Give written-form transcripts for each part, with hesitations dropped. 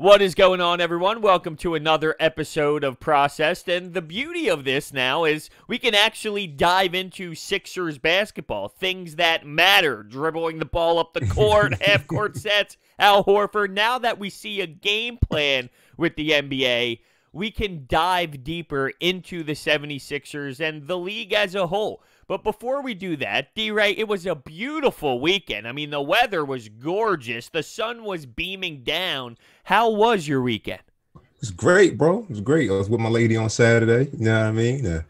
What is going on, everyone? Welcome to another episode of Processed, and the beauty of this now is we can actually dive into Sixers basketball, things that matter, dribbling the ball up the court, half-court sets, Al Horford. Now that we see a game plan with the NBA, we can dive deeper into the 76ers and the league as a whole. But before we do that, D.Rey, it was a beautiful weekend. I mean, the weather was gorgeous. The sun was beaming down. How was your weekend? It was great, bro. It was great. I was with my lady on Saturday. You know what I mean?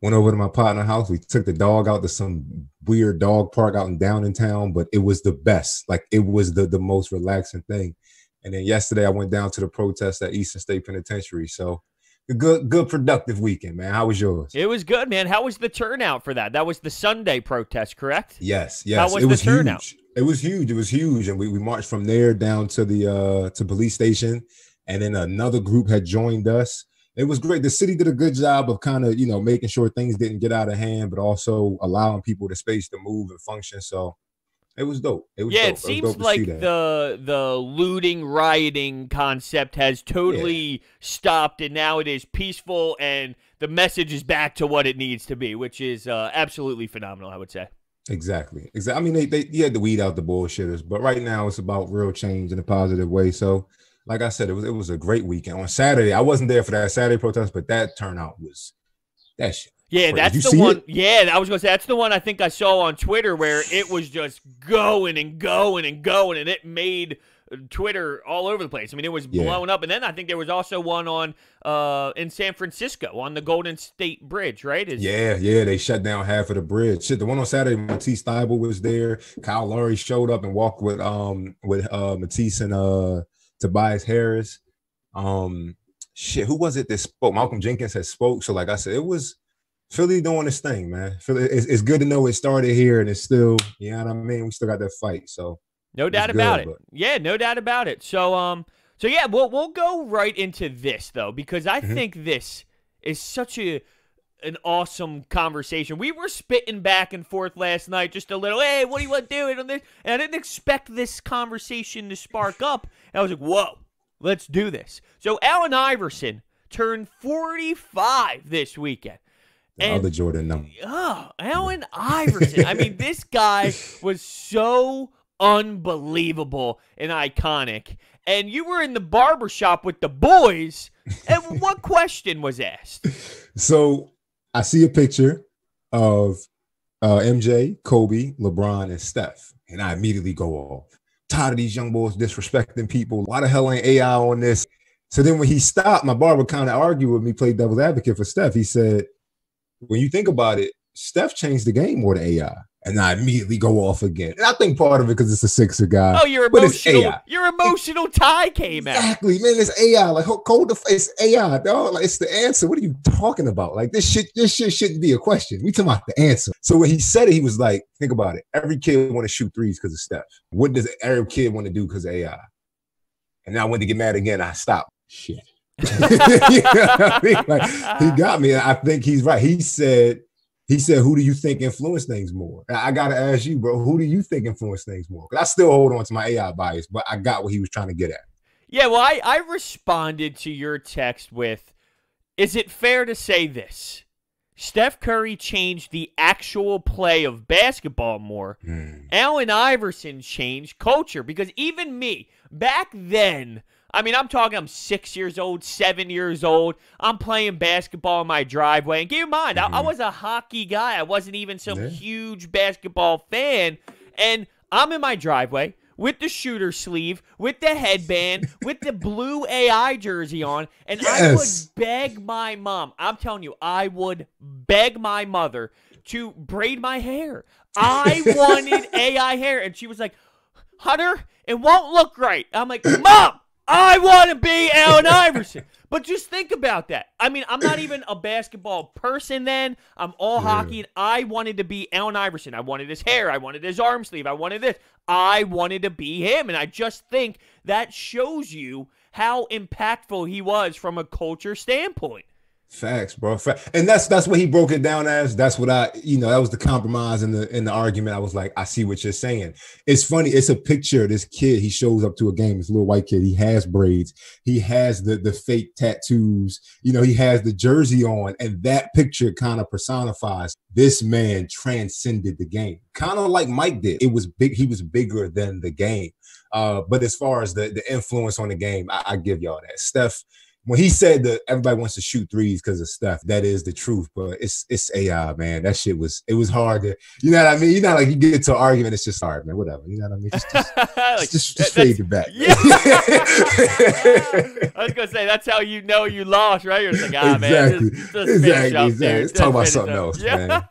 Went over to my partner's house. We took the dog out to some weird dog park out in Downtown, but it was the best. Like, it was the most relaxing thing. And then yesterday I went down to the protest at Eastern State Penitentiary. So a good productive weekend, man. How was yours? It was good, man. How was the turnout for that? That was the Sunday protest, correct? Yes. How was the turnout? Huge. It was huge. And we marched from there down to the police station. And then another group had joined us. It was great. The city did a good job of kind of, making sure things didn't get out of hand, but also allowing people the space to move and function. So it was dope. It seems like the looting, rioting concept has totally stopped, and now it is peaceful, and the message is back to what it needs to be, which is absolutely phenomenal, I would say. Exactly. I mean, they had to weed out the bullshitters, but right now it's about real change in a positive way. So, like I said, it was a great weekend. On Saturday, I wasn't there for that Saturday protest, but that turnout was that shit. Yeah, that's the one. Yeah, I was going to say, that's the one I think I saw on Twitter where it was just going and going and going, and it made Twitter all over the place. I mean, it was blowing up. And then I think there was also one on in San Francisco on the Golden State Bridge, right? Yeah, they shut down half of the bridge. Shit, the one on Saturday, Matisse Thybulle was there. Kyle Lowry showed up and walked with Matisse and Tobias Harris. Who was it that spoke? Malcolm Jenkins had spoke. So, like I said, it was Philly doing this thing, man. Philly, it's good to know it started here, and it's still, you know what I mean? We still got that fight, so no doubt about it. Yeah, no doubt about it. So yeah, we'll go right into this though, because I think this is such an awesome conversation. We were spitting back and forth last night, just a little. Hey, what do you want to do on this? And I didn't expect this conversation to spark up. And I was like, whoa, let's do this. So Allen Iverson turned 45 this weekend. Other Jordan number. Oh, Allen Iverson. I mean, this guy was so unbelievable and iconic. And you were in the barbershop with the boys, and what question was asked? So I see a picture of MJ, Kobe, LeBron, and Steph, and I immediately go off. Tired of these young boys disrespecting people. Why the hell ain't AI on this? So then when he stopped, my barber kind of argued with me, played devil's advocate for Steph. He said, when you think about it, Steph changed the game more than AI. And I immediately go off again. And I think part of it because it's a Sixer guy. Oh, your emotional tie came out. Exactly, man. It's AI. Like, cold the face, AI, dog. Like, it's the answer. What are you talking about? Like, this shit shouldn't be a question. We talking about the answer. So when he said it, he was like, think about it. Every kid want to shoot threes because of Steph. What does every kid want to do because of AI? And then I went to get mad again. I stopped. Shit. You know what I mean? Like, he got me. I think he's right. He said, who do you think influenced things more? I got to ask you, bro, who do you think influenced things more? Because I still hold on to my AI bias, but I got what he was trying to get at. Yeah, well, I responded to your text with, is it fair to say this? Steph Curry changed the actual play of basketball more. Allen Iverson changed culture, because even me, back then, I mean, I'm 6 years old, 7 years old. I'm playing basketball in my driveway. And keep in mind, I was a hockey guy. I wasn't even some huge basketball fan. And I'm in my driveway with the shooter sleeve, with the headband, with the blue AI jersey on. And I would beg my mom. I'm telling you, I would beg my mother to braid my hair. I wanted AI hair. And she was like, Hunter, it won't look right. I'm like, Mom! I want to be Allen Iverson. But just think about that. I mean, I'm not even a basketball person then. I'm all hockey, and I wanted to be Allen Iverson. I wanted his hair. I wanted his arm sleeve. I wanted this. I wanted to be him, and I just think that shows you how impactful he was from a culture standpoint. Facts, bro. And that's what he broke it down as. That's what that was the compromise in the argument. I was like, I see what you're saying. It's funny. It's a picture of this kid. He shows up to a game. This little white kid. He has braids. He has the fake tattoos. He has the jersey on, and that picture kind of personifies this man transcended the game, kind of like Mike did. It was big. He was bigger than the game. But as far as the influence on the game, I give y'all that. Steph. When he said that everybody wants to shoot threes because of Steph, that is the truth. But it's AI, man. That shit was hard to, you know what I mean? You know, like you get to an argument, it's just hard, man. Whatever, you know what I mean? Just fade it back. Yeah. I was gonna say that's how you know you lost, right? You're like, man, just exactly. Let's talk about something else, man.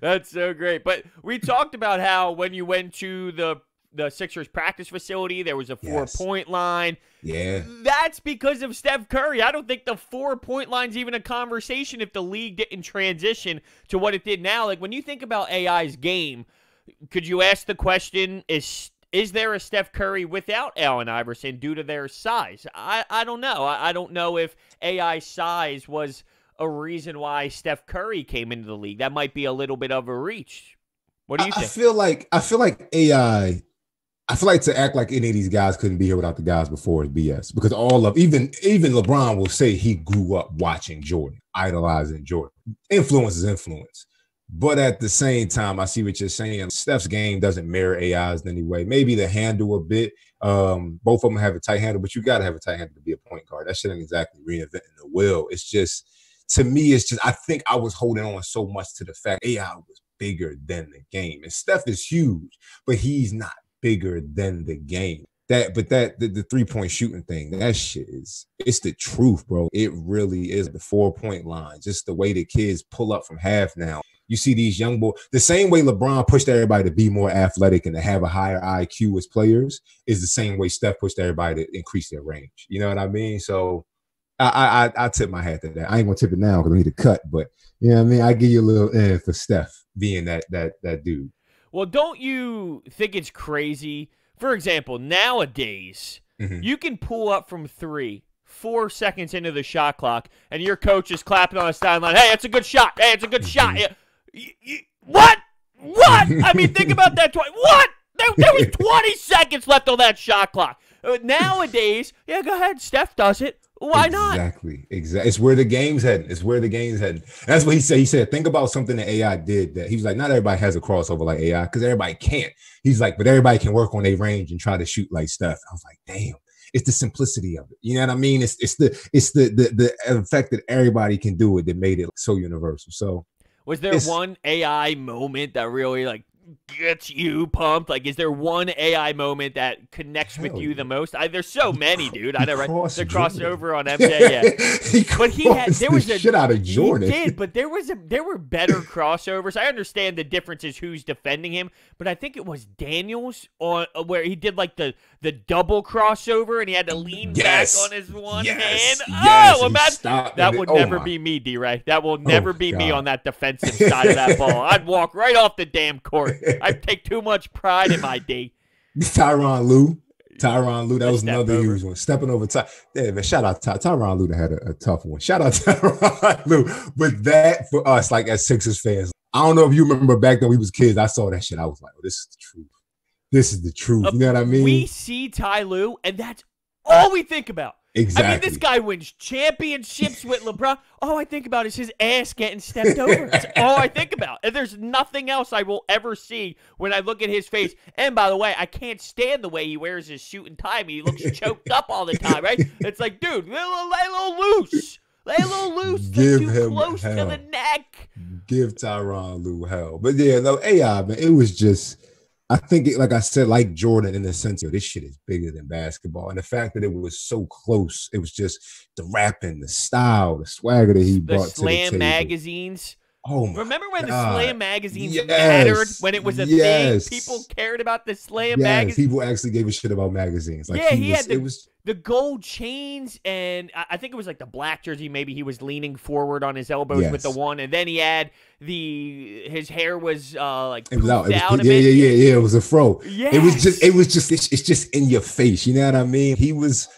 That's so great. But we talked about how when you went to the Sixers practice facility, there was a 4-point line. Yeah. That's because of Steph Curry. I don't think the 4-point line's even a conversation if the league didn't transition to what it did now. Like, when you think about AI's game, could you ask the question, is there a Steph Curry without Allen Iverson due to their size? I don't know. I don't know if AI's size was a reason why Steph Curry came into the league. That might be a little bit of a reach. What do you think? I feel like AI... I feel like to act like any of these guys couldn't be here without the guys before is BS, because even LeBron will say he grew up watching Jordan, idolizing Jordan. Influence is influence. But at the same time, I see what you're saying. Steph's game doesn't mirror AI's in any way. Maybe the handle a bit. Both of them have a tight handle, but you got to have a tight handle to be a point guard. That shouldn't exactly reinventing the wheel. It's just, to me, I think I was holding on so much to the fact AI was bigger than the game. And Steph is huge, but he's not bigger than the game. The 3-point shooting thing, that shit it's the truth, bro. It really is. The 4-point line, just the way the kids pull up from half now. You see these young boys, the same way LeBron pushed everybody to be more athletic and to have a higher IQ as players is the same way Steph pushed everybody to increase their range. You know what I mean? So I tip my hat to that. I ain't gonna tip it now because I need to cut, but you know what I mean? I give you a little for Steph being that dude. Well, don't you think it's crazy? For example, nowadays, you can pull up from 3, 4 seconds into the shot clock, and your coach is clapping on the sideline. Hey, it's a good shot. Hey, it's a good shot. What? I mean, think about that. What? There was 20 seconds left on that shot clock. Nowadays, yeah, go ahead. Steph does it. Why not? Exactly. It's where the game's heading. That's what he said. He said, think about something that AI did that he was like, not everybody has a crossover like AI because everybody can't. He's like, but everybody can work on their range and try to shoot like Steph. I was like, damn, it's the simplicity of it. You know what I mean? It's the fact that everybody can do it that made it so universal. So was there one AI moment that really like gets you pumped? Like, is there one AI moment that connects with you the most? There's so many, dude. I know, right? The crossover on MJ, yeah. But there was a shit out of Jordan. He did, but there were better crossovers. I understand the difference is who's defending him, but I think it was Daniels on where he did like the double crossover and he had to lean back on his one hand. Oh, that would never be me, D-Ray. That will never be me on that defensive side of that ball. I'd walk right off the damn court. I take too much pride in my D. Tyronn Lue, that was another huge one. Stepping over time. Yeah, man, shout out Tyronn Lue that had a tough one. Shout out Tyronn Lue. But that for us, like as Sixers fans, I don't know if you remember back then we was kids. I saw that shit. I was like, oh, this is the truth. This is the truth. You know what I mean? We see Ty Lue, and that's all we think about. Exactly. I mean, this guy wins championships with LeBron. All I think about is his ass getting stepped over. That's all I think about. And there's nothing else I will ever see when I look at his face. And by the way, I can't stand the way he wears his suit and tie. He looks choked up all the time, right? It's like, dude, lay a little loose. Lay a little loose. Give too him close hell. to the neck. Give Tyronn Lue hell. But yeah, no, AI, man, it was just... I think, like I said, like Jordan in the sense of this shit is bigger than basketball. And the fact that it was so close, it was just the rapping, the style, the swagger that he brought to the table. Slam magazines. Oh my Remember when God. the Slam magazines mattered? When it was a thing? People cared about the Slam magazines. People actually gave a shit about magazines. Like he had the gold chains, and I think it was like the black jersey. Maybe he was leaning forward on his elbows with the one, and then he had his hair was like it was out. Yeah, it was a fro. Yes. It's just in your face. You know what I mean? He was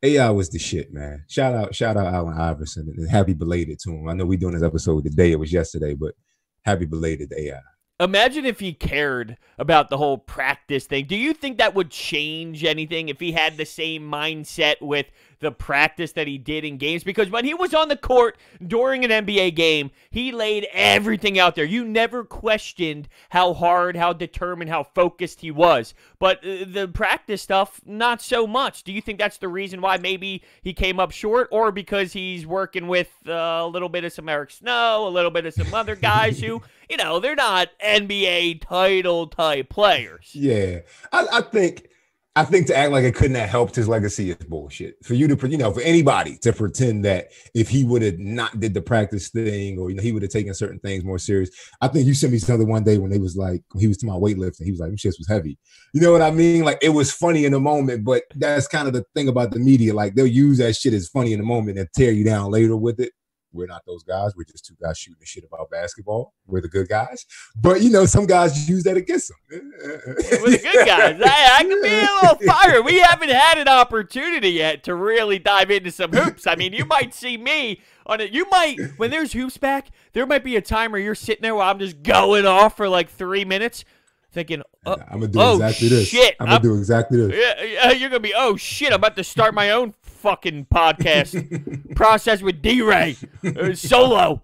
AI was the shit, man. Shout out Allen Iverson, and happy belated to him. I know we doing this episode today. It was yesterday, but happy belated to AI. Imagine if he cared about the whole practice thing. Do you think that would change anything if he had the same mindset with the practice that he did in games? Because when he was on the court during an NBA game, he laid everything out there. You never questioned how hard, how determined, how focused he was. But the practice stuff, not so much. Do you think that's the reason why maybe he came up short, or because he's working with a little bit of some Eric Snow, a little bit of some other guys who, you know, they're not NBA title type players? Yeah, I think to act like it couldn't have helped his legacy is bullshit. For you to, for anybody to pretend that if he would have not did the practice thing, or he would have taken certain things more serious. I think you sent me something one day when they was like, when he was to my weightlifting, he was like, "Them shits was heavy." You know what I mean? Like, it was funny in the moment, but that's kind of the thing about the media. Like, they'll use that shit as funny in the moment and tear you down later with it. We're not those guys. We're just two guys shooting the shit about basketball. We're the good guys. But, some guys use that against them. We're the good guys. I can be a little fired. We haven't had an opportunity yet to really dive into some hoops. I mean, you might see me on it. You might, when there's hoops back, there might be a time where you're sitting there where I'm just going off for like 3 minutes thinking, I'm going to do exactly this. Shit. I'm going to do exactly this. Yeah, you're going to be, oh, shit, I'm about to start my own fucking podcast process with D.Rey solo,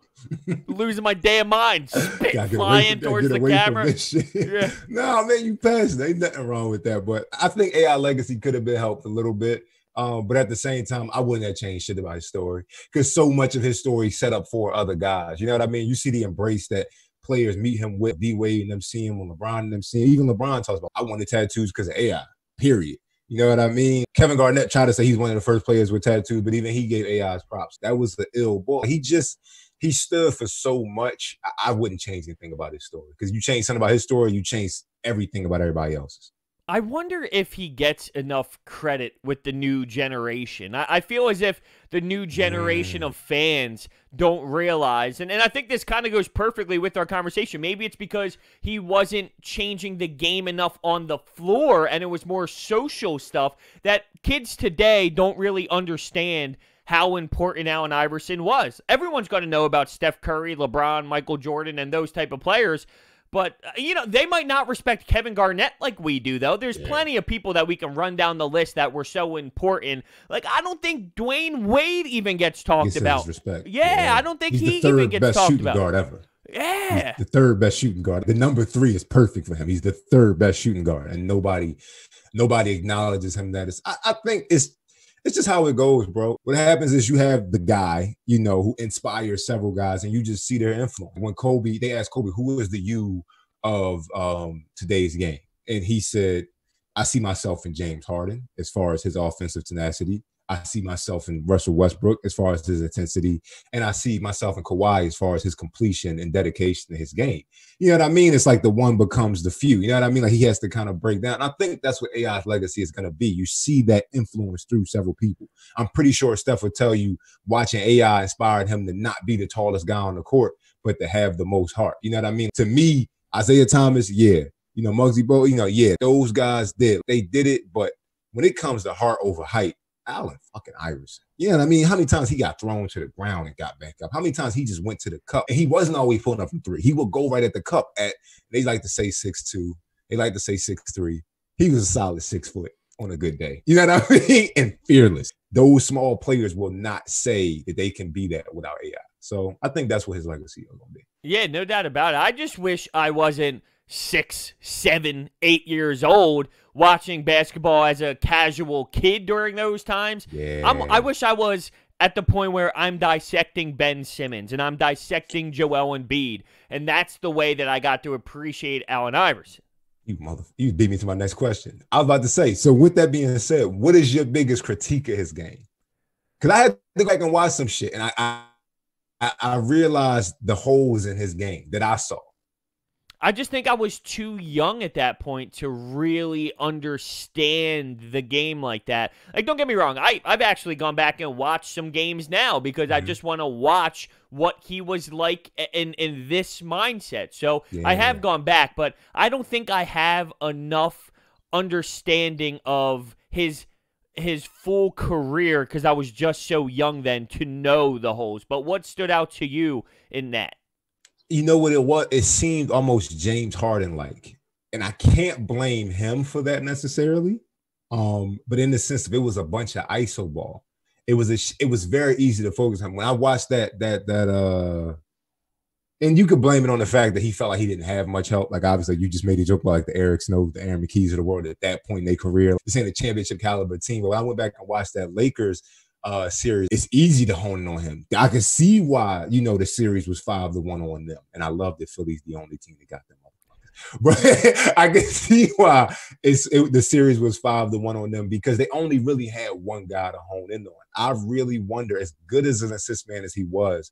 losing my damn mind, spit flying towards the camera. Yeah. No, man, you passed it. Ain't nothing wrong with that. But I think AI legacy could have been helped a little bit. But at the same time, I wouldn't have changed shit about his story, because so much of his story set up for other guys. You know what I mean? You see the embrace that players meet him with, D-Wade and them see him, when LeBron and them see him. Even LeBron talks about, I wanted tattoos because of AI, period. You know what I mean? Kevin Garnett tried to say he's one of the first players with tattoos, but even he gave AI's props. That was the ill boy. He stood for so much. I wouldn't change anything about his story, because you change something about his story, you change everything about everybody else's. I wonder if he gets enough credit with the new generation. I feel as if the new generation of fans don't realize, and I think this kind of goes perfectly with our conversation. Maybe it's because he wasn't changing the game enough on the floor, and it was more social stuff, that kids today don't really understand how important Allen Iverson was. Everyone's going to know about Steph Curry, LeBron, Michael Jordan, and those type of players. But, they might not respect Kevin Garnett like we do, though. There's plenty of people that we can run down the list that were so important. Like, I don't think Dwayne Wade even gets talked about. Respect. Yeah, I don't think he even gets talked about. He's the third best shooting guard ever. Yeah. He's the third best shooting guard. The number 3 is perfect for him. He's the third best shooting guard, and nobody acknowledges him. I think it's just how it goes, bro. What happens is you have the guy, who inspires several guys, and you just see their influence. When they asked Kobe, who is the you of today's game? And he said, I see myself in James Harden as far as his offensive tenacity. I see myself in Russell Westbrook as far as his intensity. And I see myself in Kawhi as far as his completion and dedication to his game. You know what I mean? It's like the one becomes the few. You know what I mean? Like, he has to kind of break down. And I think that's what AI's legacy is going to be. You see that influence through several people. I'm pretty sure Steph would tell you watching AI inspired him to not be the tallest guy on the court, but to have the most heart. You know what I mean? To me, Isaiah Thomas, yeah. Muggsy Bogues, yeah, those guys did. They did it, but when it comes to heart over height, Allen fucking Iverson. Yeah, I mean, how many times he got thrown to the ground and got back up? How many times he just went to the cup? And he wasn't always pulling up from 3. He would go right at the cup they like to say 6'2". They like to say 6'3". He was a solid 6 foot on a good day. You know what I mean? And fearless. Those small players will not say that they can be that without AI. So I think that's what his legacy is going to be. Yeah, no doubt about it. I just wish I wasn't 6, 7, 8 years old watching basketball as a casual kid during those times. Yeah. I wish I was at the point where I'm dissecting Ben Simmons and I'm dissecting Joel Embiid, and that's the way that I got to appreciate Allen Iverson. You beat me to my next question. I was about to say, so with that being said, what is your biggest critique of his game? Because I had to go back and watch some shit, and I realized the holes in his game that I saw. I just think I was too young at that point to really understand the game like that. Like, don't get me wrong. I've actually gone back and watched some games now because I just want to watch what he was like in this mindset. So I have gone back, but I don't think I have enough understanding of his his full career because I was just so young then to know the holes. But what stood out to you in that? You know what it was? It seemed almost James Harden-like. And I can't blame him for that necessarily. But in the sense of it was a bunch of ISO ball. It was very easy to focus on. When I watched that and you could blame it on the fact that he felt like he didn't have much help. Like, obviously, you just made a joke about like the Eric Snow, the Aaron McKees of the world at that point in their career. This ain't a championship caliber team. But when I went back and watched that Lakers series, it's easy to hone in on him. I can see why, the series was 5-1 on them. And I love that Philly's the only team that got them. But I can see why the series was 5-1 on them, because they only really had one guy to hone in on. I really wonder, as good as an assist man as he was,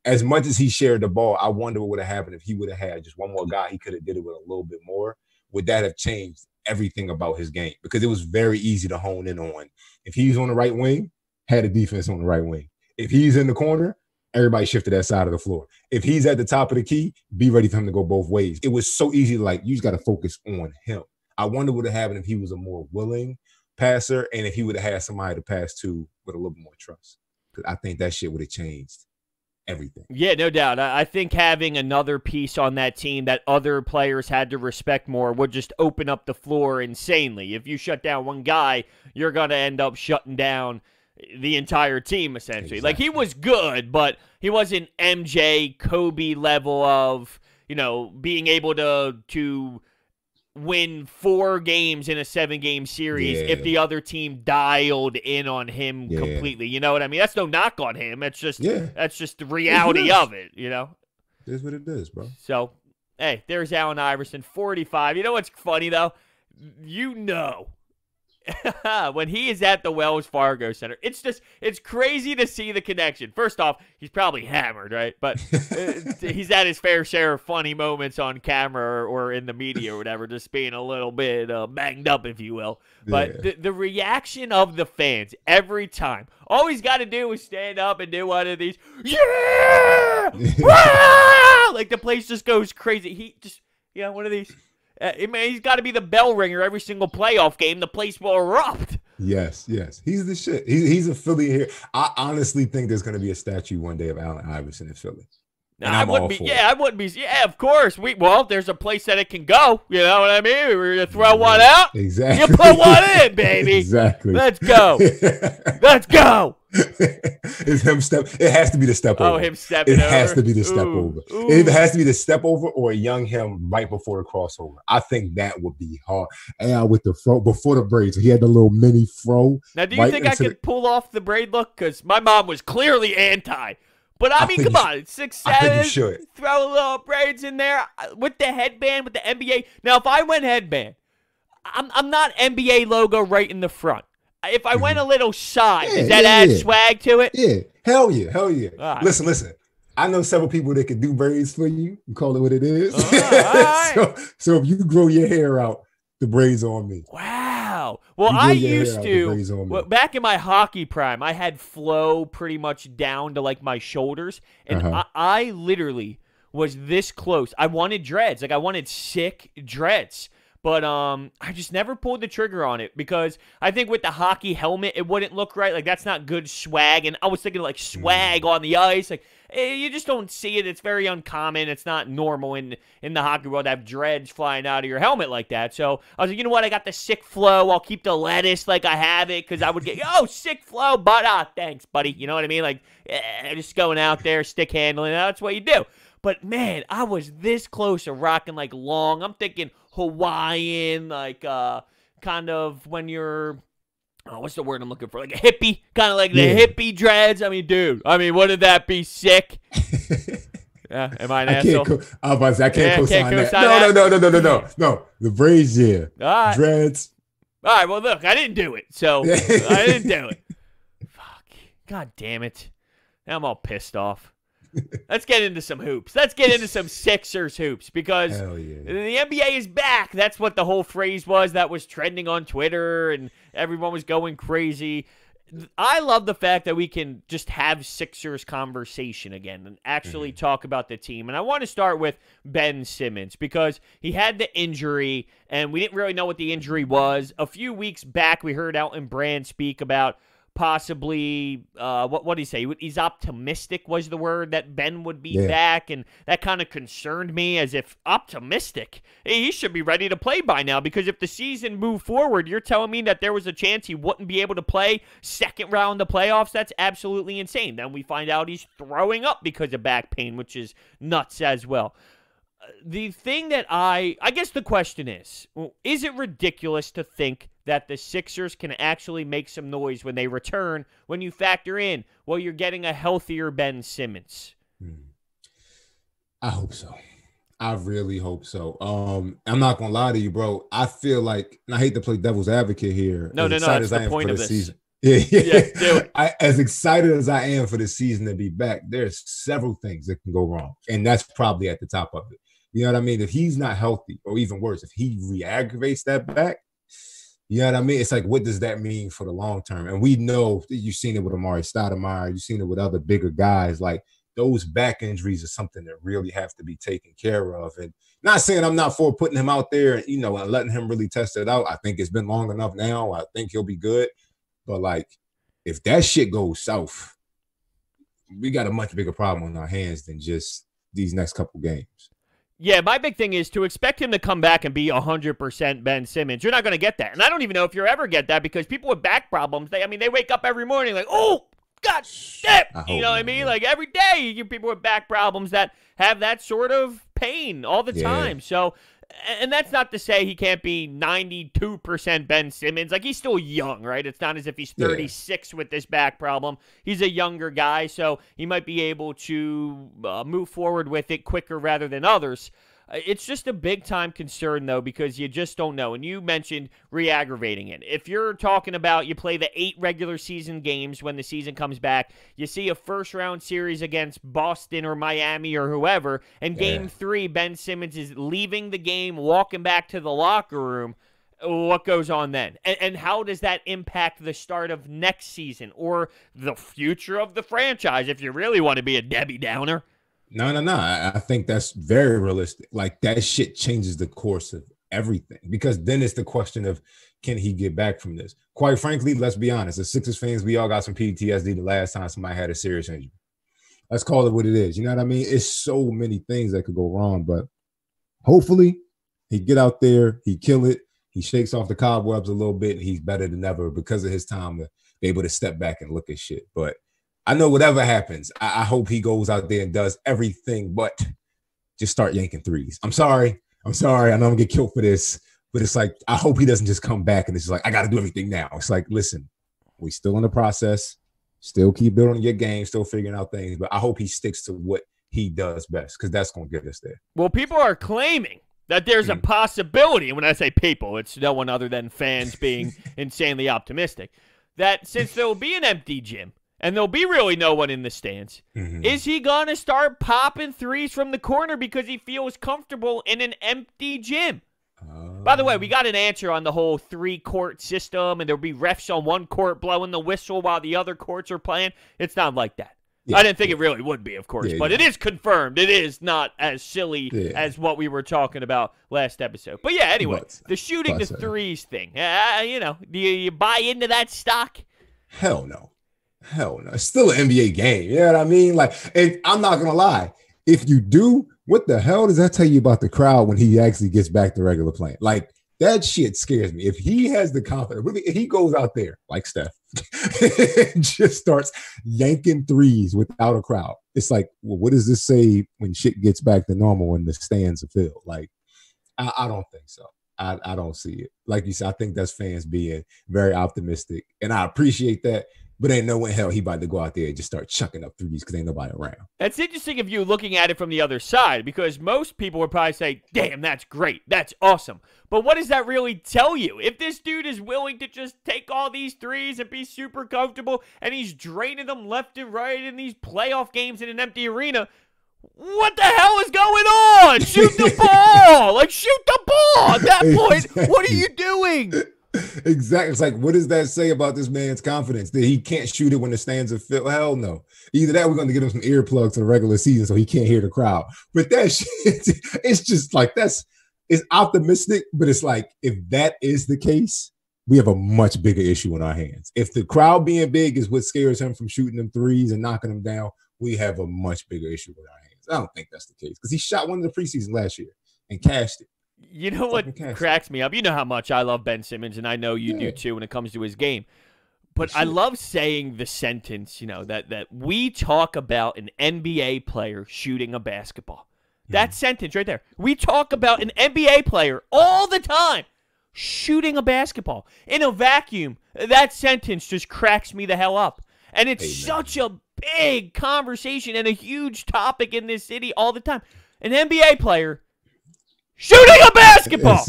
as much as he shared the ball, I wonder what would have happened if he would have had just one more guy he could have did it with a little bit more. Would that have changed everything about his game? Because it was very easy to hone in on. If he's on the right wing, had a defense on the right wing. If he's in the corner, everybody shifted that side of the floor. If he's at the top of the key, be ready for him to go both ways. It was so easy to you just got to focus on him. I wonder what would have happened if he was a more willing passer and if he would have had somebody to pass to with a little bit more trust. Because I think that shit would have changed everything. Yeah, no doubt. I think having another piece on that team that other players had to respect more would just open up the floor insanely. If you shut down one guy, you're going to end up shutting down the entire team, essentially. Exactly. Like, he was good, but he wasn't MJ, Kobe level of, being able to win 4 games in a 7-game series if the other team dialed in on him completely. You know what I mean? That's no knock on him. It's just that's just the reality of it, That's what it is, bro. So, hey, there's Allen Iverson, 45. You know what's funny, though? When he is at the Wells Fargo Center, it's crazy to see the connection. First off, he's probably hammered, right? But he's had his fair share of funny moments on camera or in the media or whatever, just being a little bit banged up, if you will. But the reaction of the fans every time, all he's got to do is stand up and do one of these, like the place just goes crazy. He just, one of these. He's got to be the bell ringer every single playoff game. The place will erupt. Yes. He's the shit. He's a Philly here. I honestly think there's going to be a statue one day of Allen Iverson in Philly. And I wouldn't be. Yeah, of course. There's a place that it can go. You know what I mean? We're going to throw one out. Exactly. You put one in, baby. Exactly. Let's go. Let's go. It's him it has to be the step over. Oh, him stepping over. It has to be the step over. Ooh. It either has to be the step over or a young him right before the crossover. I think that would be hard. And with the fro before the braids, so he had the little mini fro. Now, do you think I could pull off the braid look? Because my mom was clearly anti. But I mean, come on, 6'7", I think you should. Throw a little braids in there with the headband, with the NBA. Now, if I went headband, I'm not NBA logo right in the front. If I went a little side, does that add swag to it? Yeah, hell yeah. Right. Listen. I know several people that can do braids for you. You call it what it is. All right. so if you grow your hair out, the braids on me. Wow. Well, I used to, back in my hockey prime, I had flow pretty much down to like my shoulders. And I literally was this close. I wanted dreads. Like, I wanted sick dreads. But I just never pulled the trigger on it because I think with the hockey helmet, it wouldn't look right. Like, that's not good swag. And I was thinking, like, swag on the ice. Like, you just don't see it. It's very uncommon. It's not normal in the hockey world to have dreads flying out of your helmet like that. So I was like, you know what? I got the sick flow. I'll keep the lettuce like I have it because I would get, sick flow. But thanks, buddy. You know what I mean? Like, just going out there, stick handling. That's what you do. But, man, I was this close to rocking, like, long. I'm thinking Hawaiian, like, kind of when you're, what's the word I'm looking for? Like a hippie, kind of like the hippie dreads. I mean, dude, wouldn't that be sick? Am I an asshole? I can't co-sign that. No. The braids, All right. Dreads. All right, well, look, I didn't do it, so I didn't do it. Fuck. God damn it. Now I'm all pissed off. Let's get into some hoops. Let's get into some Sixers hoops because the NBA is back. That's what the whole phrase was that was trending on Twitter and everyone was going crazy. I love the fact that we can just have Sixers conversation again and actually talk about the team. And I want to start with Ben Simmons because he had the injury, and we didn't really know what the injury was. A few weeks back, we heard Elton Brand speak about possibly, what did he say? He's optimistic was the word that Ben would be back, and that kind of concerned me as if optimistic. Hey, he should be ready to play by now because if the season moved forward, you're telling me that there was a chance he wouldn't be able to play second round of the playoffs? That's absolutely insane. Then we find out he's throwing up because of back pain, which is nuts as well. The thing that I guess the question is it ridiculous to think that the Sixers can actually make some noise when they return when you factor in, well, you're getting a healthier Ben Simmons? I hope so. I really hope so. I'm not going to lie to you, bro. I feel like, and I hate to play devil's advocate here. No, that's the point of this. Season. Yeah. Do it. As excited as I am for the season to be back, there's several things that can go wrong. And that's probably at the top of it. You know what I mean? If he's not healthy, or even worse, if he re-aggravates that back, you know what I mean? It's like, what does that mean for the long term? And we know, you've seen it with Amari Stoudemire, you've seen it with other bigger guys. Like, those back injuries are something that really have to be taken care of. And not saying I'm not for putting him out there, you know, and letting him really test it out. I think it's been long enough now. I think he'll be good. But, like, if that shit goes south, we got a much bigger problem on our hands than just these next couple games. Yeah, my big thing is to expect him to come back and be 100% Ben Simmons. You're not going to get that. And I don't even know if you'll ever get that because people with back problems, they wake up every morning like, oh, God damn. You know what I mean? Like every day you get people with back problems that have that sort of pain all the time. So, and that's not to say he can't be 92% Ben Simmons. Like, he's still young, right? It's not as if he's 36 with this back problem. He's a younger guy, so he might be able to move forward with it quicker rather than others. It's just a big-time concern, though, because you just don't know. And you mentioned re-aggravating it. If you're talking about you play the 8 regular season games when the season comes back, you see a first-round series against Boston or Miami or whoever, and Game 3, Ben Simmons is leaving the game, walking back to the locker room. What goes on then? And how does that impact the start of next season or the future of the franchise if you really want to be a Debbie Downer? No. I think that's very realistic. Like, that shit changes the course of everything because then it's the question of, can he get back from this? Quite frankly, let's be honest. As Sixers fans, we all got some PTSD the last time somebody had a serious injury. Let's call it what it is. You know what I mean? It's so many things that could go wrong, but hopefully he get out there, he kill it, he shakes off the cobwebs a little bit, and he's better than ever because of his time to be able to step back and look at shit. But I know whatever happens, I hope he goes out there and does everything but just start yanking threes. I'm sorry. I know I'm going to get killed for this, but it's like, I hope he doesn't just come back and it's like, I got to do everything now. It's like, listen, we still in the process, still keep building your game, still figuring out things, but I hope he sticks to what he does best because that's going to get us there. Well, people are claiming that there's a possibility, and when I say people, it's no one other than fans being insanely optimistic, that since there will be an empty gym, and there'll be really no one in the stands, is he going to start popping threes from the corner because he feels comfortable in an empty gym? By the way, we got an answer on the whole 3-court system, and there'll be refs on one court blowing the whistle while the other courts are playing. It's not like that. I didn't think it really would be, of course, but it is confirmed. It is not as silly as what we were talking about last episode. But yeah, anyway, the shooting the threes thing, you know, do you buy into that stock? Hell no. It's still an NBA game. You know what I mean? Like, and I'm not going to lie. If you do, what the hell does that tell you about the crowd when he actually gets back to regular playing? Like, that shit scares me. If he has the confidence, really, if he goes out there like Steph and just starts yanking threes without a crowd, it's like, well, what does this say when shit gets back to normal and the stands are filled? Like, I don't think so. I don't see it. Like you said, I think that's fans being very optimistic, and I appreciate that. But ain't no way in hell he about to go out there and just start chucking up threes because ain't nobody around. It's interesting if you looking at it from the other side because most people would probably say, damn, that's great. That's awesome. But what does that really tell you? If this dude is willing to just take all these threes and be super comfortable and he's draining them left and right in these playoff games in an empty arena, what the hell is going on? Shoot the ball. Like, shoot the ball. At that point, what are you doing? Exactly. It's like, what does that say about this man's confidence? That he can't shoot it when the stands are filled? Hell no. Either that, we're going to get him some earplugs for the regular season so he can't hear the crowd. But that shit, it's just like, it's optimistic, but it's like, if that is the case, we have a much bigger issue in our hands. If the crowd being big is what scares him from shooting them threes and knocking them down, we have a much bigger issue with our hands. I don't think that's the case because he shot one in the preseason last year and cashed it. You know what cracks me up? You know how much I love Ben Simmons, and I know you do too when it comes to his game. But I love saying the sentence, that we talk about an NBA player shooting a basketball. That sentence right there. We talk about an NBA player all the time shooting a basketball. In a vacuum, that sentence just cracks me the hell up. And it's such a big conversation and a huge topic in this city all the time. An NBA player shooting a basketball.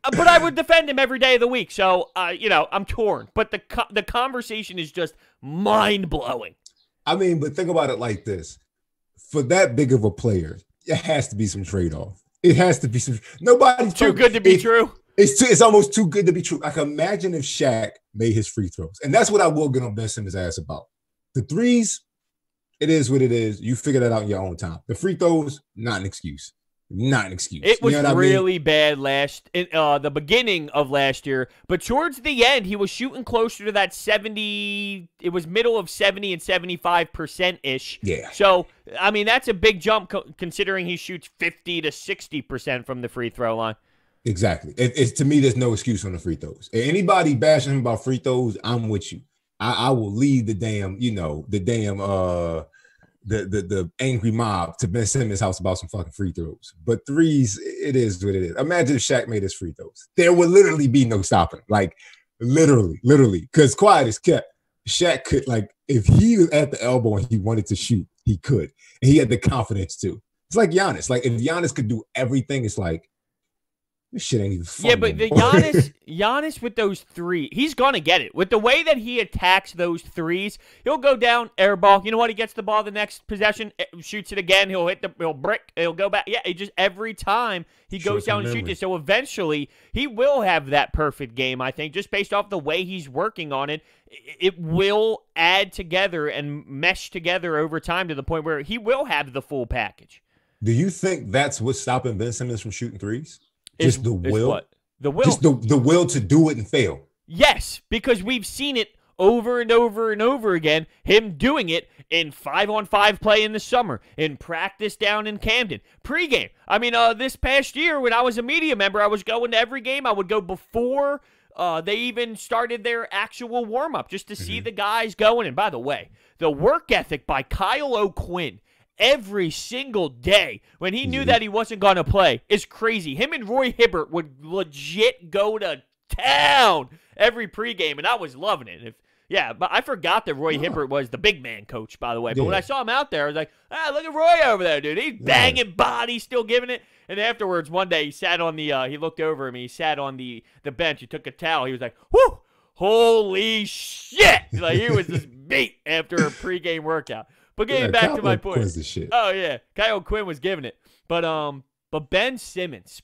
But I would defend him every day of the week. So, I'm torn. But the conversation is just mind-blowing. I mean, but think about it like this. For that big of a player, it has to be some trade-off. It has to be some. Nobody's too good to be true. It's almost too good to be true. Like, imagine if Shaq made his free throws. And that's what I will get on Ben Simmons' ass about. The threes, it is what it is. You figure that out in your own time. The free throws, not an excuse. Not an excuse. It was really bad the beginning of last year, but towards the end, he was shooting closer to that 70. It was middle of 70 and 75% ish. Yeah. So I mean, that's a big jump considering he shoots 50 to 60% from the free throw line. Exactly. To me, there's no excuse on the free throws. Anybody bashing him about free throws, I'm with you. I will lead the angry mob to Ben Simmons' house about some fucking free throws. But threes, it is what it is. Imagine if Shaq made his free throws. There would literally be no stopping. Like, literally. Because quiet is kept. Shaq could, like, if he was at the elbow and he wanted to shoot, he could. And he had the confidence to. It's like Giannis. Like, if Giannis could do everything, it's like, this shit ain't even fun. Yeah, but the Giannis with those three, he's gonna get it. With the way that he attacks those threes, he'll go down, air ball. You know what? He gets the ball the next possession, shoots it again. He'll brick. He'll go back. Yeah, it just every time he goes down and shoots it. So eventually, he will have that perfect game. I think just based off the way he's working on it, it will add together and mesh together over time to the point where he will have the full package. Do you think that's what's stopping Ben Simmons from shooting threes? Just the will? What? The will. Just the will to do it and fail. Yes, because we've seen it over and over and over again, him doing it in 5-on-5 play in the summer, in practice down in Camden, pregame. I mean, this past year when I was a media member, I was going to every game. I would go before they even started their actual warm-up just to see the guys going. And by the way, the work ethic by Kyle O'Quinn every single day when he knew that he wasn't going to play is crazy. Him and Roy Hibbert would legit go to town every pregame, and I was loving it. But I forgot that Roy Hibbert was the big man coach, by the way. But when I saw him out there, I was like, look at Roy over there, dude. He's banging bodies, still giving it. And afterwards, one day, he sat on he looked over at me. He sat on the bench. He took a towel. He was like, whoo, holy shit. Like, he was just beat after a pregame workout. But getting back to my point. Oh, yeah. Kyle Quinn was giving it. But Ben Simmons,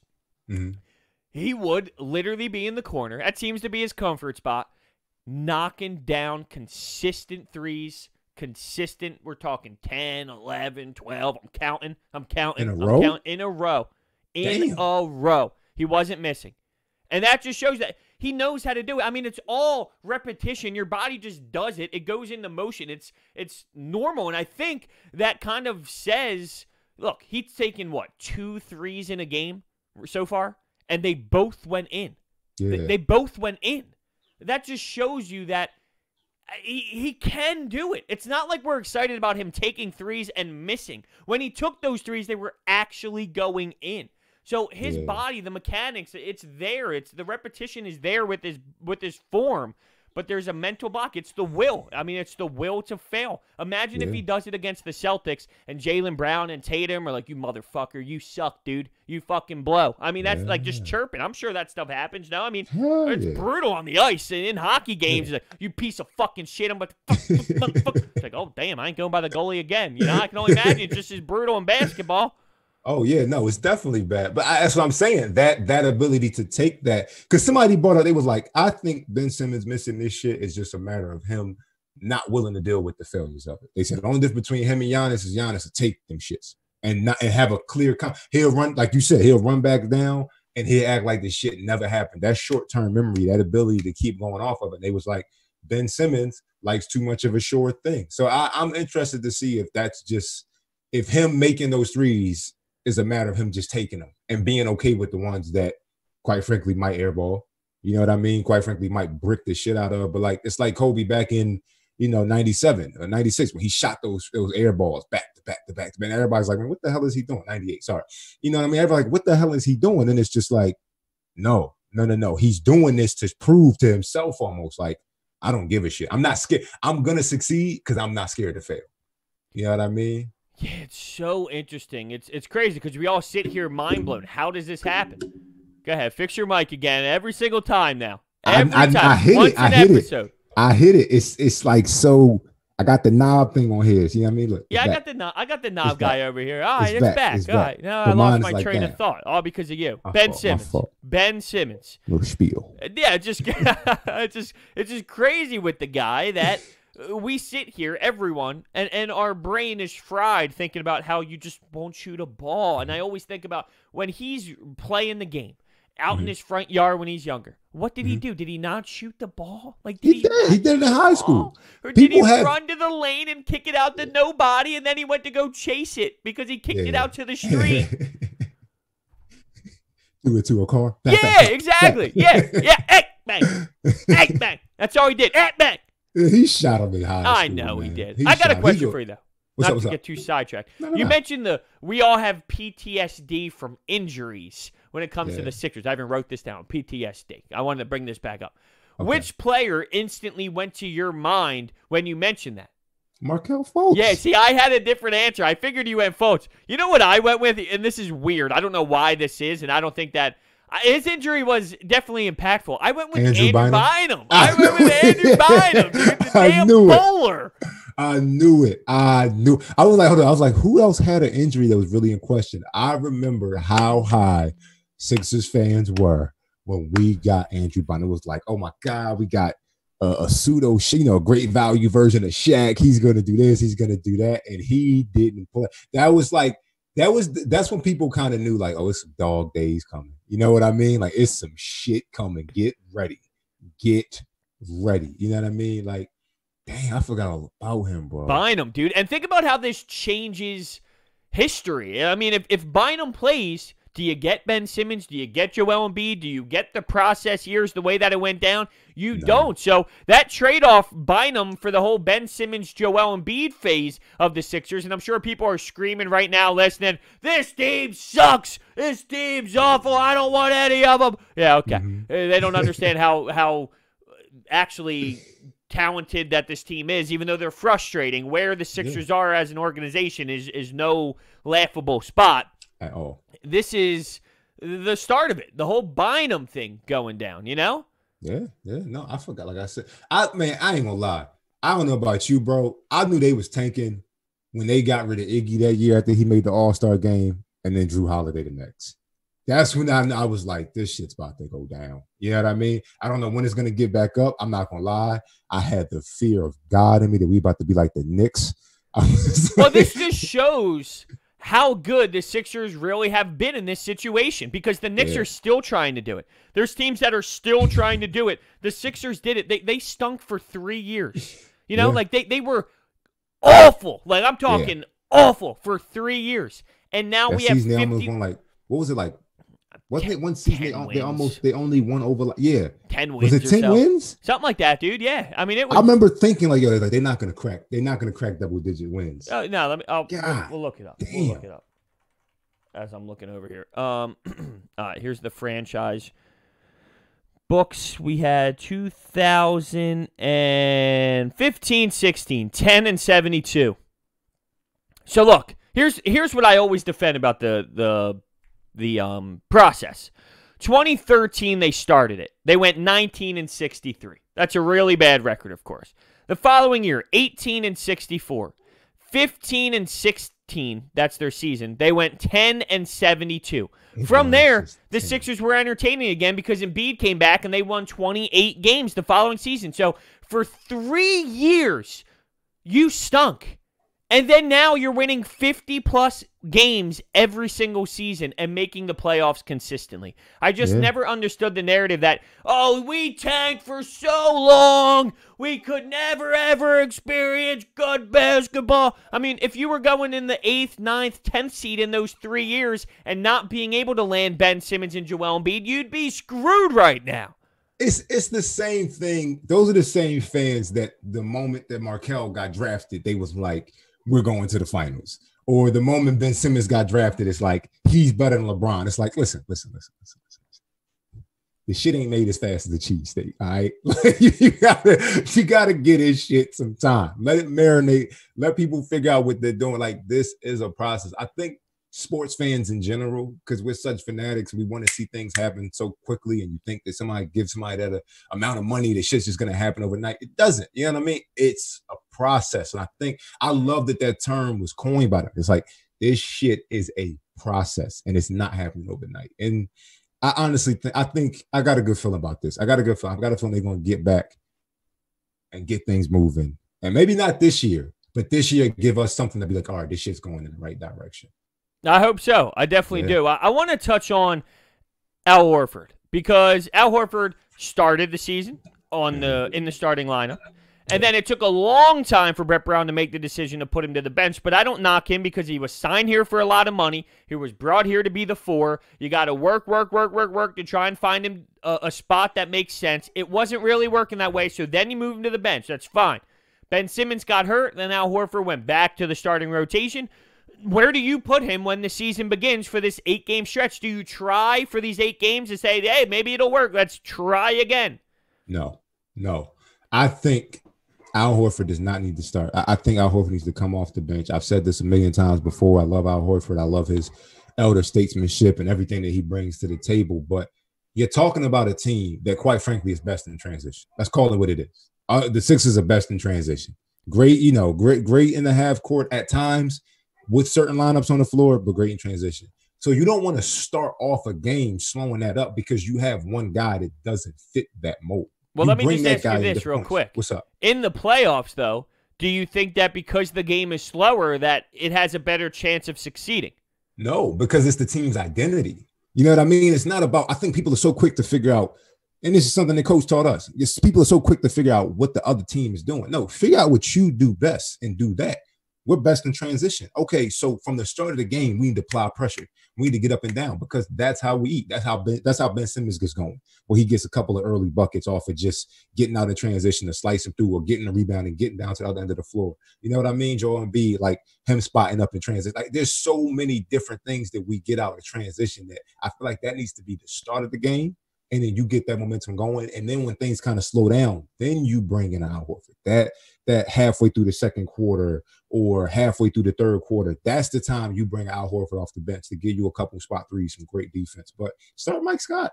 he would literally be in the corner. That seems to be his comfort spot. Knocking down consistent threes. Consistent. We're talking 10, 11, 12. I'm counting. In a row. In a row. He wasn't missing. And that just shows that he knows how to do it. I mean, it's all repetition. Your body just does it. It goes into motion. It's normal. And I think that kind of says, look, he's taken, 2 threes in a game so far? And they both went in. Yeah. They both went in. That just shows you that he can do it. It's not like we're excited about him taking threes and missing. When he took those threes, they were actually going in. So his body, the mechanics, it's there. It's the repetition is there with his form, but there's a mental block. It's the will. I mean, it's the will to fail. Imagine if he does it against the Celtics and Jaylen Brown and Tatum are like, you motherfucker, you suck, dude. You fucking blow. I mean, that's like just chirping. I'm sure that stuff happens now. I mean, it's brutal on the ice and in hockey games. Like, you piece of fucking shit. I'm like, fuck. It's like, oh, damn, I ain't going by the goalie again. You know, I can only imagine it's just as brutal in basketball. Oh yeah, no, it's definitely bad. But that's what I'm saying. That ability to take that, because somebody brought up, they was like, I think Ben Simmons missing this shit is just a matter of him not willing to deal with the failures of it. They said the only difference between him and Giannis is Giannis to take them shits and not and have a clear. He'll run, like you said, he'll run back down and he'll act like this shit never happened. That short term memory, that ability to keep going off of it. They was like, Ben Simmons likes too much of a sure thing. So I'm interested to see if that's just if him making those threes is a matter of him just taking them and being okay with the ones that, quite frankly, might airball. You know what I mean? Quite frankly, might brick the shit out of. But like it's like Kobe back in 97 or 96 when he shot those air balls back to back to back to back. And everybody's like, man, what the hell is he doing? 98, sorry. You know what I mean? Everybody's like, what the hell is he doing? And it's just like, no. He's doing this to prove to himself almost like, I don't give a shit. I'm not scared. I'm gonna succeed because I'm not scared to fail. You know what I mean? Yeah, it's so interesting. It's crazy because we all sit here mind blown. How does this happen? Go ahead, fix your mic again every single time now. Every time. I hit Once it. an I hit episode. it. I hit it. It's like so. I got the knob thing on here. See what I mean? Look. Yeah, I got the knob guy over here. All right, it's back. It's all back. right, now But I lost mine my is like train that. of thought, all because of you, My Ben fault, Simmons. Ben Simmons. Little spiel. Yeah, it's just crazy with the guy that we sit here, everyone, and our brain is fried thinking about how you just won't shoot a ball. And I always think about when he's playing the game out in his front yard when he's younger. What did he do? Did he not shoot the ball? Like He did it in high school. Or did he run to the lane and kick it out to nobody, and then he went to go chase it because he kicked it out to the street? Threw it to a car. Exactly. Yeah. Bang. Bang. That's all he did. Bang. He shot him in high school. I know man. he did. I got a question for you, though. Not to get too sidetracked. You mentioned we all have PTSD from injuries when it comes to the Sixers. I even wrote this down, PTSD. I wanted to bring this back up. Okay. Which player instantly went to your mind when you mentioned that? Markelle Fultz. Yeah, see, I had a different answer. I figured you went Fultz. You know what I went with? And this is weird. I don't know why this is, and I don't think that his injury was definitely impactful. I went with Andrew Bynum. I went with Andrew Bynum, dude, the damn bowler. I knew it. I was like, hold on. I was like, who else had an injury that was really in question? I remember how high Sixers fans were when we got Andrew Bynum. It was like, oh my God, we got a pseudo, great value version of Shaq. He's going to do this. He's going to do that. And he didn't play. That's when people kind of knew like, oh, it's some dog days coming. You know what I mean? Like it's some shit coming. Get ready. You know what I mean? Like, dang, I forgot all about him, bro. Bynum, dude. And think about how this changes history. I mean, if Bynum plays, do you get Ben Simmons? Do you get Joel Embiid? Do you get the process years the way that it went down? You don't. So that trade-off, Bynum, for the whole Ben Simmons, Joel Embiid phase of the Sixers, and I'm sure people are screaming right now listening, this team sucks. This team's awful. I don't want any of them. Yeah, okay. They don't understand how actually talented that this team is, even though they're frustrating. Where the Sixers are as an organization is no laughable spot at all. This is the start of it. The whole Bynum thing going down, you know? Yeah. No, I forgot. Like I said, I ain't gonna lie. I don't know about you, bro. I knew they was tanking when they got rid of Iggy that year after he made the All-Star game and then Drew Holiday the next. That's when I was like, this shit's about to go down. You know what I mean? I don't know when it's going to get back up. I'm not going to lie. I had the fear of God in me that we about to be like the Knicks. Well, this just shows how good the Sixers really have been in this situation because the Knicks are still trying to do it. There's teams that are still trying to do it. The Sixers did it. They stunk for 3 years. You know, like they were awful. Like I'm talking awful for 3 years. And now we have 50. They almost won like, what was it like? Wasn't it one season they only won over like 10 wins? Was it 10 wins? Something like that, dude. Yeah, I mean it was. I remember thinking like, yo, they're not gonna crack double-digit wins. No, we'll look it up. Damn. We'll look it up as I'm looking over here. All right, here's the franchise books. We had 2015-16, 10-72. So look, here's what I always defend about the process. 2013, they started it. They went 19-63. That's a really bad record, of course. The following year, 18-64, 15-16, 16, that's their season, they went 10-72. From there, the Sixers were entertaining again because Embiid came back and they won 28 games the following season. So for 3 years, you stunk. And then now you're winning 50-plus games every single season and making the playoffs consistently. I just never understood the narrative that, oh, we tanked for so long, we could never, ever experience good basketball. I mean, if you were going in the 8th, 9th, 10th seed in those 3 years and not being able to land Ben Simmons and Joel Embiid, you'd be screwed right now. It's the same thing. Those are the same fans that the moment that Markelle got drafted, they was like, we're going to the finals. Or the moment Ben Simmons got drafted, it's like, he's better than LeBron. It's like, listen. The shit ain't made as fast as the cheesesteak, all right? you gotta get his shit some time. Let it marinate. Let people figure out what they're doing. Like, this is a process. I think sports fans in general, because we're such fanatics, we want to see things happen so quickly, and you think that somebody gives somebody that amount of money, that shit's just going to happen overnight. It doesn't. You know what I mean? It's a process. And I love that term was coined by them. It's like, this shit is a process, and it's not happening overnight. And I honestly think I got a good feeling about this. I got a feeling they're going to get back and get things moving. And maybe not this year, but this year give us something to be like, all right, this shit's going in the right direction. I hope so. I definitely do. I want to touch on Al Horford because Al Horford started the season in the starting lineup. And then it took a long time for Brett Brown to make the decision to put him to the bench. But I don't knock him because he was signed here for a lot of money. He was brought here to be the 4. You got to work to try and find him a spot that makes sense. It wasn't really working that way, so then you move him to the bench. That's fine. Ben Simmons got hurt, then Al Horford went back to the starting rotation. Where do you put him when the season begins for this 8-game stretch? Do you try for these 8 games and say, hey, maybe it'll work. Let's try again? No. I think Al Horford does not need to start. I think Al Horford needs to come off the bench. I've said this a million times before. I love Al Horford. I love his elder statesmanship and everything that he brings to the table. But you're talking about a team that, quite frankly, is best in transition. Let's call it what it is. The Sixers are best in transition. Great in the half court at times, with certain lineups on the floor, but great in transition. So you don't want to start off a game slowing that up because you have one guy that doesn't fit that mold. Well, let me just ask you this real quick. What's up? In the playoffs, though, do you think that because the game is slower that it has a better chance of succeeding? No, because it's the team's identity. You know what I mean? It's not about – I think people are so quick to figure out – and this is something the coach taught us. People are so quick to figure out what the other team is doing. No, figure out what you do best and do that. We're best in transition. Okay, so from the start of the game, we need to apply pressure. We need to get up and down because that's how we eat. That's how Ben Simmons gets going. Where he gets a couple of early buckets off of just getting out in transition to slice him through or getting a rebound and getting down to the other end of the floor. You know what I mean? Joel Embiid, like him spotting up in transition. Like there's so many different things that we get out of transition that I feel like that needs to be the start of the game. And then you get that momentum going. And then when things kind of slow down, then you bring in Al Horford. That halfway through the second quarter or halfway through the third quarter, that's the time you bring Al Horford off the bench to give you a couple spot threes, some great defense. But start Mike Scott.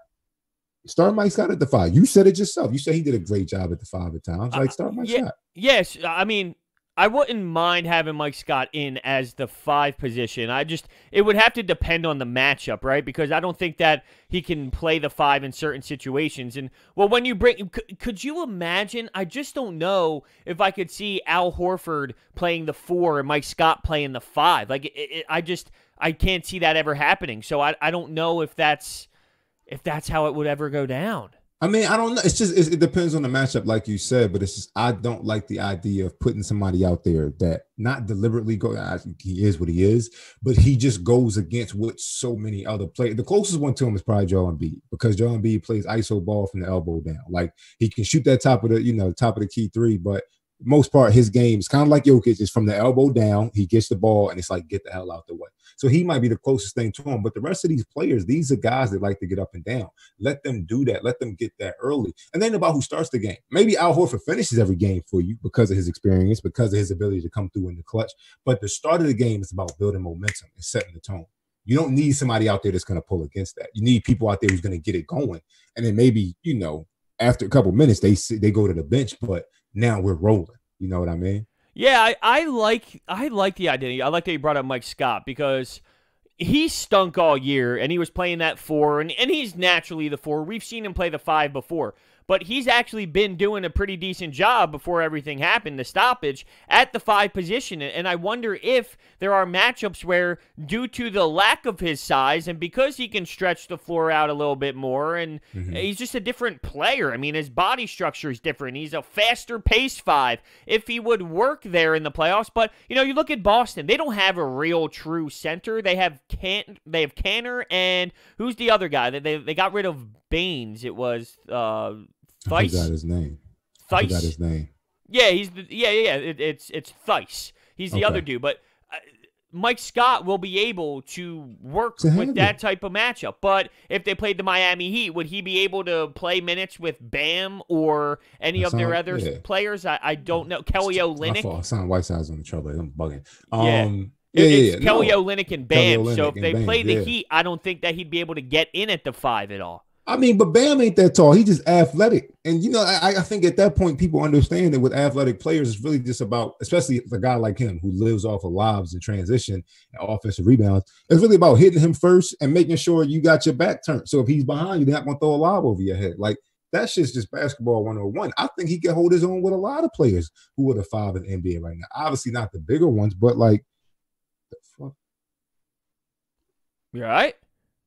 Start Mike Scott at the 5. You said it yourself. You said he did a great job at the 5 at times. Like, start Mike Scott. Yes. I mean, I wouldn't mind having Mike Scott in as the 5 position. It would have to depend on the matchup, right? Because I don't think that he can play the 5 in certain situations. And, well, when you could you imagine? I just don't know if I could see Al Horford playing the 4 and Mike Scott playing the 5. Like, I can't see that ever happening. So I don't know if that's how it would ever go down. I mean, I don't know. It's just it depends on the matchup, like you said. But it's just I don't like the idea of putting somebody out there that not deliberately go. He is what he is, but he just goes against what so many other players. The closest one to him is probably Joel Embiid because Joel Embiid plays iso ball from the elbow down. Like he can shoot that top of the key 3, but most part his game is kind of like Jokic. Is from the elbow down. He gets the ball and it's like get the hell out the way. So he might be the closest thing to him. But the rest of these players, these are guys that like to get up and down. Let them do that. Let them get that early. And then about who starts the game. Maybe Al Horford finishes every game for you because of his experience, because of his ability to come through in the clutch. But the start of the game is about building momentum and setting the tone. You don't need somebody out there that's going to pull against that. You need people out there who's going to get it going. And then maybe, after a couple minutes, they go to the bench, but now we're rolling. You know what I mean? Yeah, I like the identity. I like that you brought up Mike Scott because he stunk all year, and he was playing that 4, and he's naturally the 4. We've seen him play the 5 before, but he's actually been doing a pretty decent job before everything happened, the stoppage, at the 5 position. And I wonder if there are matchups where, due to the lack of his size, and because he can stretch the floor out a little bit more, and he's just a different player. I mean, his body structure is different. He's a faster pace 5. If he would work there in the playoffs, but you look at Boston, they don't have a real true center. They have Canner, and who's the other guy? They got rid of Baines. It was I forgot his name. I forgot his name. Yeah, it's Theis. He's the other dude, but Mike Scott will be able to work with that type of matchup. But if they played the Miami Heat, would he be able to play minutes with Bam or any of their other players? I don't know. Kelly Olynyk. I sound Whiteside's on the trouble. I'm bugging. It's Kelly Olynyk and Bam. So if they play the Heat, I don't think that he'd be able to get in at the 5 at all. I mean, but Bam ain't that tall. He's just athletic. And, I think at that point, people understand that with athletic players, it's really just about, especially a guy like him who lives off of lobs and transition and offensive rebounds, it's really about hitting him first and making sure you got your back turned. So if he's behind you, they're not going to throw a lob over your head. Like, that shit's just basketball 101. I think he can hold his own with a lot of players who are the 5 in the NBA right now. Obviously not the bigger ones, but like, the fuck? You all right?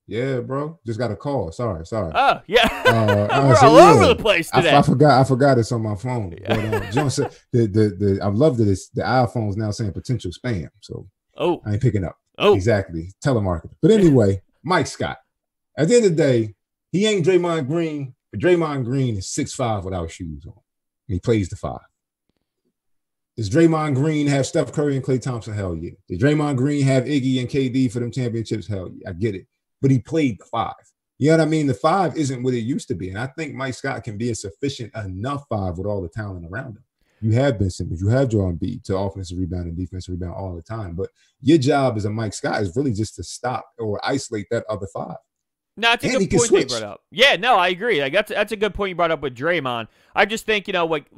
Yeah, bro. Just got a call. Sorry. Oh, yeah. We're all over the place today. I forgot it's on my phone. Yeah. But John said I love that the iPhone's now saying potential spam. So I ain't picking up. Exactly. Telemarketing. But anyway, Mike Scott. At the end of the day, he ain't Draymond Green, but Draymond Green is 6'5" without shoes on. And he plays the 5. Does Draymond Green have Steph Curry and Klay Thompson? Hell yeah. Does Draymond Green have Iggy and KD for them championships? Hell yeah. I get it. But he played the 5. You know what I mean? The 5 isn't what it used to be. And I think Mike Scott can be a sufficient enough 5 with all the talent around him. You have Ben Simmons, you have Joel Embiid to offensive rebound and defensive rebound all the time. But your job as a Mike Scott is really just to stop or isolate that other 5. No, that's a good point they brought up. Yeah, no, I agree. Like that's a good point you brought up with Draymond. I just think,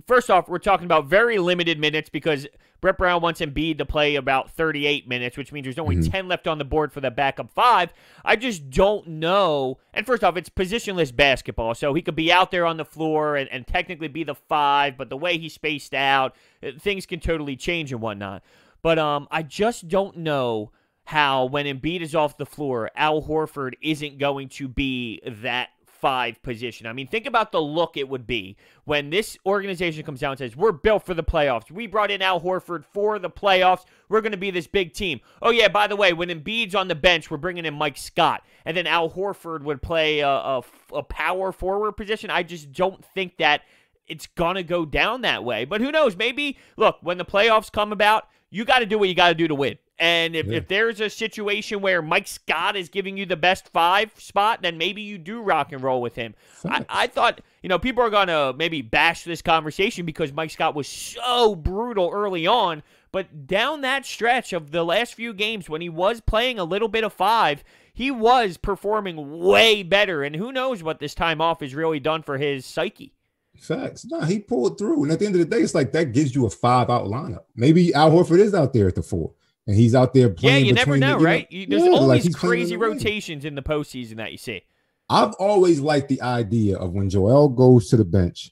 first off, we're talking about very limited minutes because Brett Brown wants Embiid to play about 38 minutes, which means there's only 10 left on the board for the backup 5. I just don't know. And first off, it's positionless basketball, so he could be out there on the floor and technically be the 5, but the way he's spaced out, things can totally change and whatnot. But I just don't know how when Embiid is off the floor, Al Horford isn't going to be that 5 position. I mean, think about the look it would be when this organization comes out and says, we're built for the playoffs. We brought in Al Horford for the playoffs. We're going to be this big team. Oh, yeah, by the way, when Embiid's on the bench, we're bringing in Mike Scott. And then Al Horford would play a power forward position. I just don't think that it's going to go down that way. But who knows? Maybe, look, when the playoffs come about, you got to do what you got to do to win. And if there's a situation where Mike Scott is giving you the best 5 spot, then maybe you do rock and roll with him. I thought, people are going to maybe bash this conversation because Mike Scott was so brutal early on. But down that stretch of the last few games when he was playing a little bit of 5, he was performing way better. And who knows what this time off has really done for his psyche. Facts. No, he pulled through. And at the end of the day, it's like that gives you a 5-out lineup. Maybe Al Horford is out there at the 4. And he's out there playing. Yeah, you never know, right? There's always crazy rotations in the postseason that you see. I've always liked the idea of when Joel goes to the bench,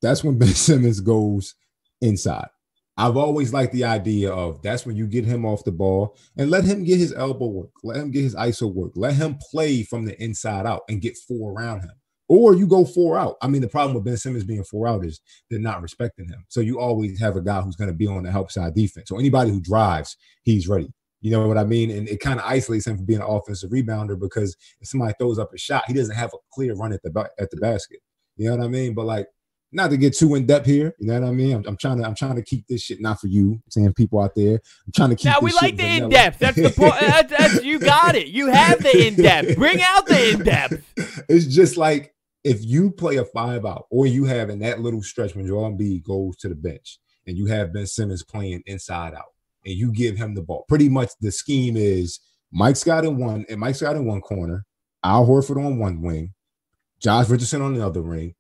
that's when Ben Simmons goes inside. I've always liked the idea of that's when you get him off the ball and let him get his elbow work, let him get his ISO work, let him play from the inside out and get 4 around him. Or you go 4 out. I mean, the problem with Ben Simmons being 4 out is they're not respecting him. So you always have a guy who's going to be on the help side defense. So anybody who drives, he's ready. You know what I mean? And it kind of isolates him from being an offensive rebounder because if somebody throws up a shot, he doesn't have a clear run at the basket. You know what I mean? But like, not to get too in depth here, you know what I mean? I'm trying to keep this shit not for you, I'm saying people out there. I'm trying to keep. Now we like the in depth. That's the point. That's you got it. You have the in depth. Bring out the in depth. It's just like, if you play a 5-out or you have in that little stretch when Joel Embiid goes to the bench and you have Ben Simmons playing inside out and you give him the ball, pretty much the scheme is Mike Scott in one corner, Al Horford on one wing, Josh Richardson on the other wing,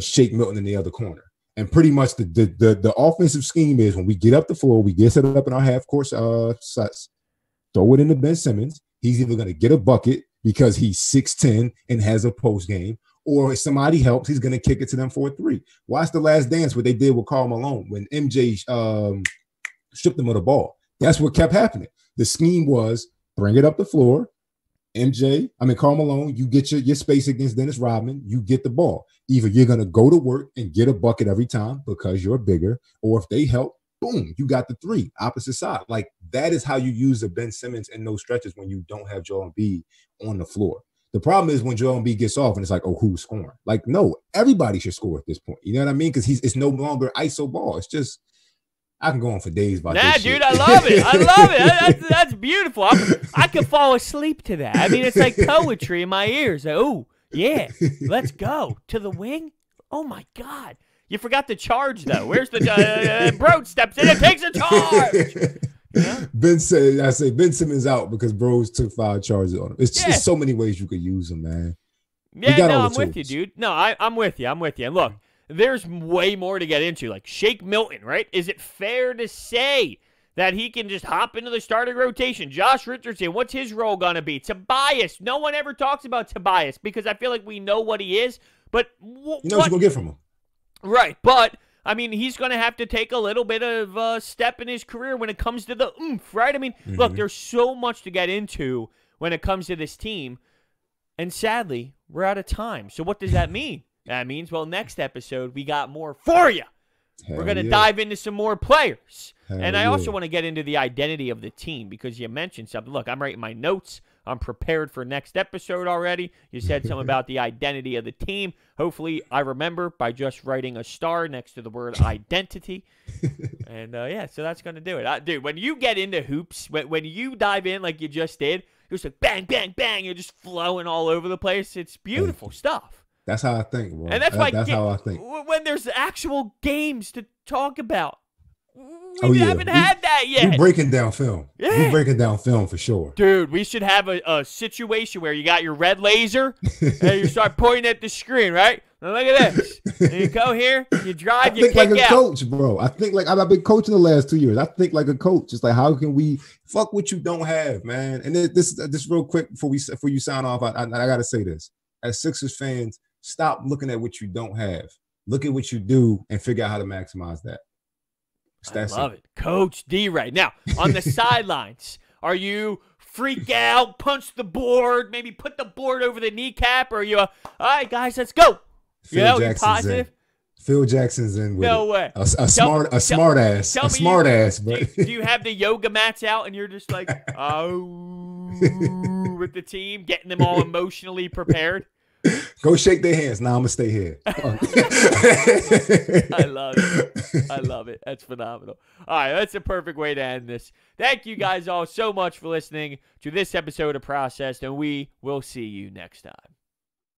Shake Milton in the other corner. And pretty much the offensive scheme is when we get up the floor, we get set up in our half court sets, throw it into Ben Simmons. He's either going to get a bucket because he's 6'10" and has a post game, or if somebody helps, he's going to kick it to them for a three. Watch The Last Dance, what they did with Karl Malone when MJ stripped him of the ball. That's what kept happening. The scheme was bring it up the floor. Karl Malone, you get your space against Dennis Rodman, you get the ball. Either you're going to go to work and get a bucket every time because you're bigger, or if they help, boom, you got the three, opposite side. Like, that is how you use a Ben Simmons in those stretches when you don't have Joel Embiid on the floor. The problem is when Joel Embiid gets off and it's like, oh, who's scoring? Like, no, everybody should score at this point. You know what I mean? Because it's no longer ISO ball. It's just, I can go on for days about this dude, shit. I love it. I love it. That's beautiful. I could fall asleep to that. I mean, it's like poetry in my ears. Like, oh, yeah, let's go. To the wing? Oh, my God. You forgot the charge, though. Where's the Brodes steps in and takes a charge. Yeah. Ben Simmons out because Brodes took 5 charges on him. It's just so many ways you could use him, man. Yeah, no, I'm with you, dude. No, I'm with you. And look, there's way more to get into. Like Shake Milton, right? Is it fair to say that he can just hop into the starting rotation? Josh Richardson, what's his role going to be? Tobias, no one ever talks about Tobias because I feel like we know what he is. But you know what you're going to get from him. Right, but, I mean, he's going to have to take a little bit of a step in his career when it comes to the oomph, right? I mean, look, there's so much to get into when it comes to this team, and sadly, we're out of time. So what does that mean? That means, well, next episode, we got more for you. We're going to dive into some more players. And I also want to get into the identity of the team because you mentioned something. Look, I'm writing my notes. I'm prepared for next episode already. You said something about the identity of the team. Hopefully, I remember by just writing a star next to the word identity. And, so that's going to do it. Dude, when you get into hoops, when you dive in like you just did, you're just like bang, bang, bang. You're just flowing all over the place. It's beautiful stuff. That's how I think, bro. And that's how I think. When there's actual games to talk about. We haven't had that yet. We're breaking down film. Yeah. We're breaking down film for sure. Dude, we should have a situation where you got your red laser and you start pointing at the screen, right? Now look at this. And you go here, you drive, you kick out. I think like a coach, bro. I think like I've been coaching the last 2 years. I think like a coach. It's like, how can we fuck what you don't have, man? And this real quick before you sign off, I got to say this. As Sixers fans, stop looking at what you don't have. Look at what you do and figure out how to maximize that. I love it. Coach D.Rey. Now, on the sidelines, are you freak out, punch the board, maybe put the board over the kneecap, or are you, all right, guys, let's go? You positive? Phil Jackson's in with no way. A smart ass. But do you have the yoga mats out and you're just like, oh, with the team, getting them all emotionally prepared? Go shake their hands. Now I'm going to stay here. I love it. That's phenomenal. All right, that's a perfect way to end this. Thank you guys all so much for listening to this episode of Processed, and we will see you next time.